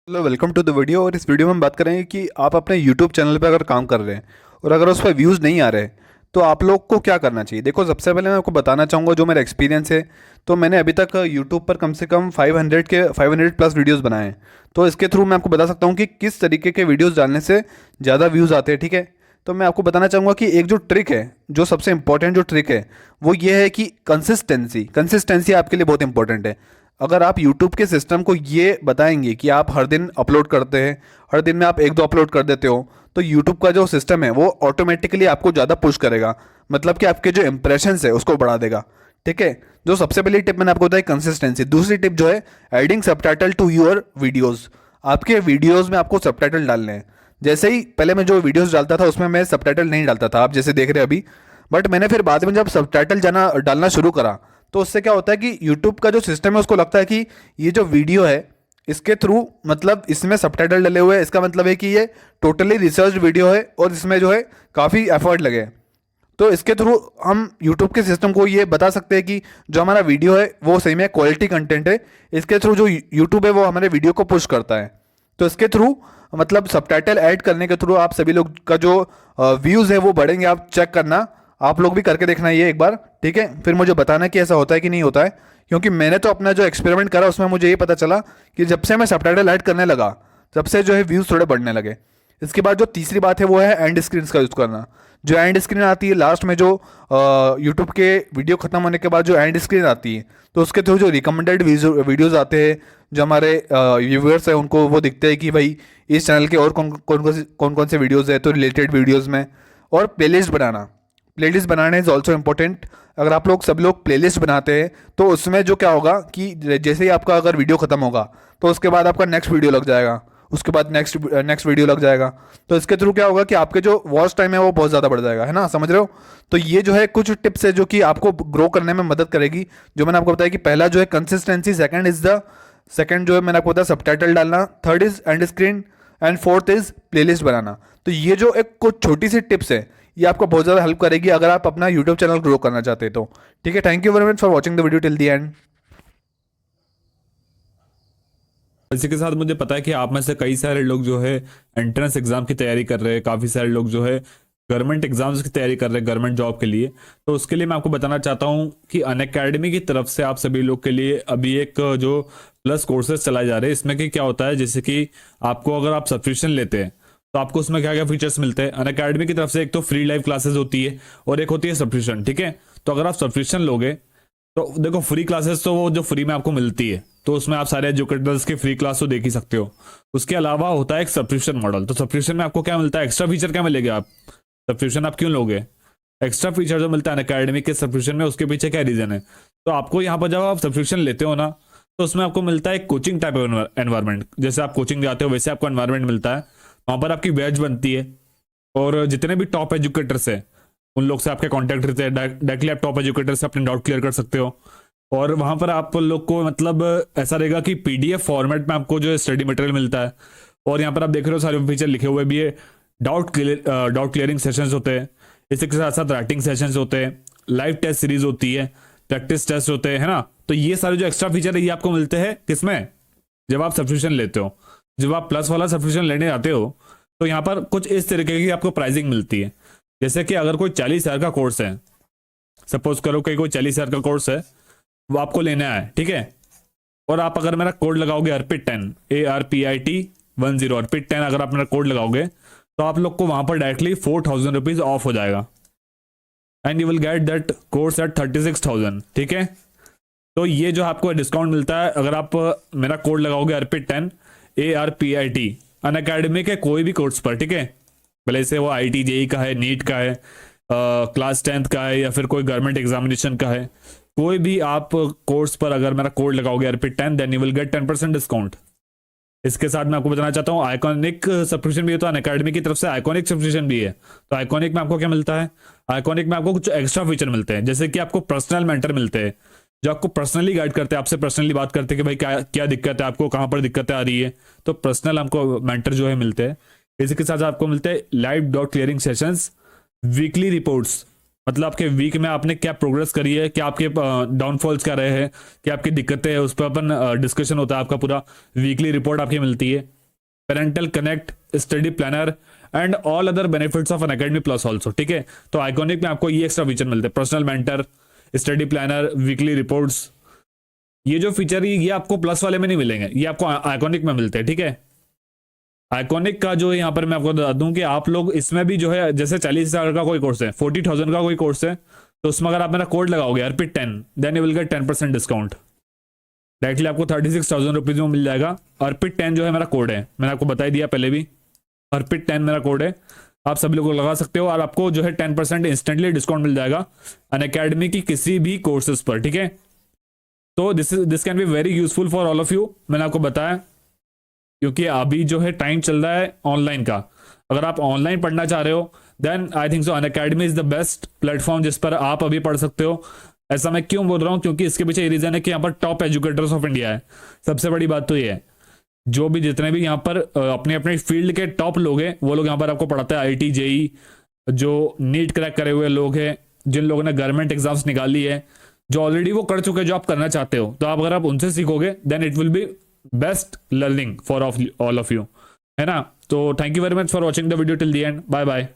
Hello, welcome to the video. और इस video में हम बात करेंगे कि आप अपने यूट्यूब चैनल पे अगर काम कर रहे हैं और अगर उस पर व्यूज़ नहीं आ रहे तो आप लोग को क्या करना चाहिए। देखो, सबसे पहले मैं आपको बताना चाहूँगा जो मेरा एक्सपीरियंस है। तो मैंने अभी तक यूट्यूब पर कम से कम 500 प्लस वीडियोज़ बनाए हैं। तो इसके थ्रू मैं आपको बता सकता हूँ कि किस तरीके के वीडियोज़ डालने से ज़्यादा व्यूज़ आते हैं। ठीक है, तो मैं आपको बताना चाहूँगा कि एक जो ट्रिक है, जो सबसे इंपॉर्टेंट जो ट्रिक है वो ये है कि कंसिस्टेंसी कंसिस्टेंसी आपके लिए बहुत इंपॉर्टेंट है। अगर आप यूट्यूब के सिस्टम को ये बताएंगे कि आप हर दिन अपलोड करते हैं, हर दिन में आप एक दो अपलोड कर देते हो, तो यूट्यूब का जो सिस्टम है वो ऑटोमेटिकली आपको ज़्यादा पुश करेगा। मतलब कि आपके जो इंप्रेशंस है उसको बढ़ा देगा। ठीक है, जो सबसे पहली टिप मैंने आपको बताई कंसिस्टेंसी। दूसरी टिप जो है adding subtitle to your videos. आपके वीडियोस में आपको सबटाइटल डालने हैं। जैसे ही पहले मैं जो वीडियोस डालता था उसमें मैं सबटाइटल नहीं डालता था, आप जैसे देख रहे हैं अभी। बट मैंने फिर बाद में जब सबटाइटल जाना डालना शुरू करा तो उससे क्या होता है कि यूट्यूब का जो सिस्टम है उसको लगता है कि ये जो वीडियो है इसके थ्रू, मतलब इसमें सबटाइटल डले हुए हैं, इसका मतलब है कि ये टोटली रिसर्च वीडियो है और इसमें जो है काफ़ी एफर्ट लगे हैं। तो इसके थ्रू हम यूट्यूब के सिस्टम को ये बता सकते हैं कि जो हमारा वीडियो है वो सही में क्वालिटी कंटेंट है। इसके थ्रू जो यूट्यूब है वो हमारे वीडियो को पुश करता है। तो इसके थ्रू, मतलब सबटाइटल ऐड करने के थ्रू आप सभी लोग का जो व्यूज़ है वो बढ़ेंगे। आप चेक करना, आप लोग भी करके देखना ये एक बार। ठीक है, फिर मुझे बताना कि ऐसा होता है कि नहीं होता है। क्योंकि मैंने तो अपना जो एक्सपेरिमेंट करा उसमें मुझे ये पता चला कि जब से मैं सबटाइटल ऐड करने लगा तब से जो है व्यूज़ थोड़े बढ़ने लगे। इसके बाद जो तीसरी बात है वो है एंड स्क्रीन्स का यूज़ करना। जो एंड स्क्रीन आती है लास्ट में, जो यूट्यूब के वीडियो खत्म होने के बाद जो एंड स्क्रीन आती है, तो उसके थ्रू जो रिकमेंडेड वीडियोज़ आते हैं, जो हमारे व्यूवर्स हैं उनको वो दिखते हैं कि भाई इस चैनल के और कौन कौन से वीडियोज़ है, तो रिलेटेड वीडियोज़ में। और playlist banana is also important. अगर आप लोग सब लोग प्लेलिस्ट बनाते हैं तो उसमें जो क्या होगा कि जैसे ही आपका अगर वीडियो ख़त्म होगा तो उसके बाद आपका नेक्स्ट वीडियो लग जाएगा, उसके बाद नेक्स्ट नेक्स्ट वीडियो लग जाएगा। तो इसके थ्रू क्या होगा कि आपके जो वॉच टाइम है वो बहुत ज़्यादा बढ़ जाएगा, है ना, समझ रहे हो। तो ये जो है कुछ टिप्स है जो कि आपको ग्रो करने में मदद करेगी। जो मैंने आपको बताया कि पहला जो है कंसिस्टेंसी, सेकंड जो है मैंने आपको बताया सबटाइटल डालना, third is end screen, and fourth is playlist बनाना। तो ये जो एक कुछ छोटी सी टिप्स है ये आपको बहुत ज़्यादा हेल्प करेगी अगर आप अपना यूट्यूब चैनल ग्रो करना चाहते हैं तो। ठीक है, thank you very much for watching the video till the and. इसी के साथ मुझे पता है कि आप में से कई सारे लोग जो है एंट्रेंस एग्जाम की तैयारी कर रहे हैं, काफ़ी सारे लोग जो है गवर्नमेंट एग्जाम्स की तैयारी कर रहे हैं गवर्नमेंट जॉब के लिए। तो उसके लिए मैं आपको बताना चाहता हूँ कि अनअकैडमी की तरफ से आप सभी लोग के लिए अभी एक जो प्लस कोर्सेज चलाए जा रहे हैं, इसमें कि क्या होता है, जैसे कि आपको अगर आप सब्सक्रिप्शन लेते हैं तो आपको उसमें क्या क्या फीचर्स मिलते हैं। अनअकैडमी की तरफ से एक तो फ्री लाइव क्लासेस होती है और एक होती है सब्सक्रिप्शन। ठीक है, तो अगर आप सब्सक्रिप्शन लोगे तो देखो फ्री क्लासेस तो वो जो फ्री में आपको मिलती है, तो उसमें आप सारे एजुकेटर्स की फ्री क्लास तो देख ही सकते हो। उसके अलावा होता है एक सब्सक्रिप्शन मॉडल। तो सब्सक्रिप्शन में आपको क्या मिलता है, एक्स्ट्रा फीचर क्या मिलेगा। आप सब्सक्रिप्शन आप क्यों लोगे, एक्स्ट्रा फीचर जो मिलता है अकेडमिक के सब्सक्रिप्शन में, उसके पीछे क्या रीजन है। तो आपको यहाँ पर जब आप सब्सक्रिप्शन लेते हो ना, तो उसमें आपको मिलता है एक कोचिंग टाइप एनवायरमेंट। जैसे आप कोचिंग जाते हो वैसे आपको एनवायरमेंट मिलता है। वहाँ पर आपकी बैच बनती है और जितने भी टॉप एजुकेटर्स हैं उन लोग से आपके कॉन्टैक्ट रहते हैं। डायरेक्टली आप टॉप एजुकेटर से अपने डाउट क्लियर कर सकते हो। और वहां पर आप लोग को मतलब ऐसा रहेगा कि पीडीएफ फॉर्मेट में आपको जो स्टडी मटेरियल मिलता है। और यहाँ पर आप देख रहे हो सारे फीचर लिखे हुए भी है। डाउट क्लियरिंग सेशंस होते हैं, इसी के साथ साथ राइटिंग सेशंस होते हैं, लाइव टेस्ट सीरीज होती है, प्रैक्टिस टेस्ट होते हैं, है ना। तो ये सारे जो एक्स्ट्रा फीचर है ये आपको मिलते हैं किसमें, जब आप सब्सक्रिप्शन लेते हो। जब आप प्लस वाला सब्सक्रिप्शन लेने आते हो तो यहाँ पर कुछ इस तरीके की आपको प्राइसिंग मिलती है। जैसे कि अगर कोई 40,000 का कोर्स है, सपोज करो कि कोई 40,000 का कोर्स है, वो आपको लेना है। ठीक है, और आप अगर मेरा कोड लगाओगे अर्पित 10 ARPIT 10 अर्पित 10, अगर आप मेरा कोड लगाओगे तो आप लोग को वहां पर डायरेक्टली 4,000 रुपीज ऑफ हो जाएगा and you will get that course eight 36,000। ठीक है, तो ये जो आपको डिस्काउंट मिलता है अगर आप मेरा कोड लगाओगे अर्पित 10 ARPIT अन अकेडमी के कोई भी कोर्स पर। ठीक है, भले से वो IIT JEE का है, नीट का है, क्लास 10th का है, या फिर कोई गवर्नमेंट एग्जामिनेशन का है, कोई भी आप कोर्स पर अगर मेरा कोड लगाओगे Arpit 10 then you will get 10% discount. इसके साथ मैं आपको बताना चाहता हूँ आइकॉनिक सब्सक्रिप्शन भी है, तो अनअकैडमी की तरफ से आइकॉनिक सब्सक्रिप्शन भी है। तो आइकॉनिक में आपको क्या मिलता है, आइकॉनिक में आपको कुछ एक्स्ट्रा फीचर मिलते हैं। जैसे कि आपको पर्सनल मेंटर मिलते हैं जो आपको पर्सनली गाइड करते हैं, आपसे पर्सनली बात करते हैं कि भाई क्या क्या दिक्कत है आपको, कहाँ पर दिक्कतें आ रही है। तो पर्सनल हमको मेंटर जो है मिलते हैं। इसी के साथ आपको मिलते हैं live doubt clearing sessions, weekly reports, मतलब आपके वीक में आपने क्या प्रोग्रेस करी है, क्या आपके डाउनफॉल्स क्या रहे हैं, क्या आपकी दिक्कतें हैं, उस पर अपन डिस्कशन होता है। आपका पूरा वीकली रिपोर्ट आपकी मिलती है। Parental connect, study planner and all other benefits of Unacademy plus also, ठीक है। तो आइकॉनिक में आपको ये एक्स्ट्रा फीचर मिलते हैं, personal mentor, study planner, weekly reports. ये जो फीचर है ये आपको प्लस वाले में नहीं मिलेंगे, ये आपको आइकॉनिक में मिलते हैं, ठीक है। आइकॉनिक का जो यहाँ पर मैं आपको बता दूं कि आप लोग इसमें भी जो है, जैसे 40,000 का कोई कोर्स है, 40,000 का कोई कोर्स है, तो उसमें अगर आप मेरा कोड लगाओगे अर्पित10, then you will get 10% discount. Directly आपको 36,000 रुपीज में मिल जाएगा। अर्पित10 जो है मेरा कोड है, मैंने आपको बता ही दिया पहले भी, अर्पित10 मेरा कोड है। आप सभी लोग लगा सकते हो और आपको जो है 10% इंस्टेंटली डिस्काउंट मिल जाएगा अनअकैडमी की किसी भी कोर्सेज पर, ठीक है। तो this can be very useful for all of you, मैंने आपको बताया, क्योंकि अभी जो है टाइम चल रहा है ऑनलाइन का। अगर आप ऑनलाइन पढ़ना चाह रहे हो then I think so Unacademy is the best platform जिस पर आप अभी पढ़ सकते हो। ऐसा मैं क्यों बोल रहा हूँ, क्योंकि इसके पीछे ये रीजन है कि यहाँ पर टॉप एजुकेटर्स ऑफ इंडिया है। सबसे बड़ी बात तो ये है, जो भी जितने भी यहाँ पर अपने अपने फील्ड के टॉप लोग हैं वो लोग यहाँ पर आपको पढ़ाते हैं। आईटी जेई, जो नीट क्रैक करे हुए लोग हैं, जिन लोगों ने गवर्नमेंट एग्जाम्स निकाली है, जो ऑलरेडी वो कर चुके हैं जो आप करना चाहते हो, तो आप अगर आप उनसे सीखोगे then it will be best learning for all of you, है ना। तो thank you very much for watching the video till the end, bye bye.